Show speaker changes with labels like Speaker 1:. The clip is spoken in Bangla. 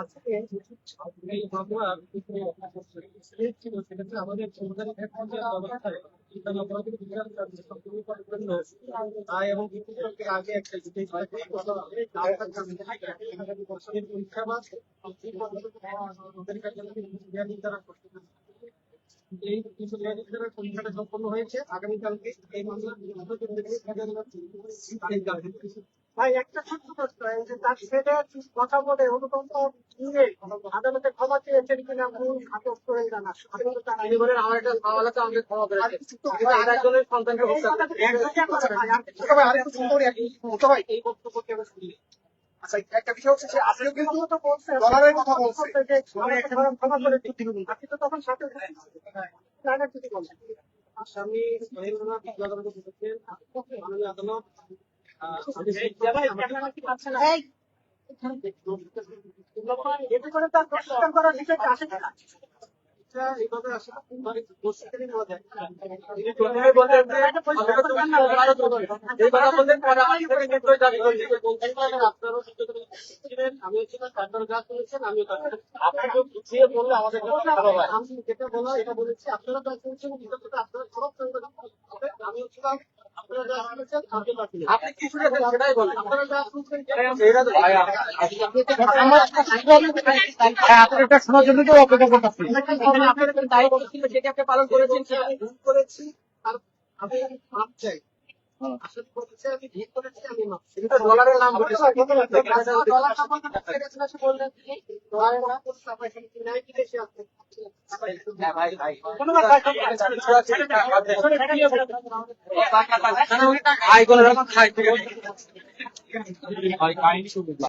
Speaker 1: আজকে এই মামলার স্টেজ ছিল, সেক্ষেত্রে আমাদের ফৌজদারি ব্যবস্থায় অপরাধের বিচার কার্য সম্পূর্ণ করার জন্য আয় এবং বিপুলকে আগে একটা স্টেজ থাকে পরীক্ষাবাদ তারা করতে এই পরীক্ষাটা সম্পন্ন হয়েছে। আগামীকালকে এই মামলা ভাই একটা ছোট্ট প্রশ্ন, এই যে তার ছেলে কথা বলে অনুকম্প নিয়ে আদালতে ক্ষমা চেয়েছেন কিনা মূল আটক করে জানা তিনি বলেন আমার একটা মামলা তো আমাকে ক্ষমা করে আরেকজনের সন্তানকে এই বক্তব্য কেন শুনলি? আচ্ছা, একটা বিষয় হচ্ছে যে আসলে কিন্তু ডলারের কথা বলছে, ক্ষমা করে আপনি তো তখন সাথে কিছু বলছেন। আসামি আদালত এইভাবে আসে আমি করেছেন, আমি আপনাকে বুঝিয়ে বললে আমাদের আমি যেটা বলা এটা বলেছি, আপনারা যা শুনছেন আপনারা সব আমি হচ্ছিলাম আপনি কি শুনেছেন সেটাই বলেন, আপনারা যা শুনছেন আপনার শোনার জন্য তো অপেক্ষা করতেছি। আপনার দায়িত্ব ছিল সেটা আপনি পালন করেছেন, সেটা আমি ভুল করেছি আর আমি মাপ চাই। আসলে বলেছে আমি ভুল করেছি, আমি মাপ চাই। ডলারের নাম বলেছে, ডলার সম্পর্কে বললেন ডলারের নাম বলছে আপনার এখানে কিনারে কি দেশে আছে কোন রকম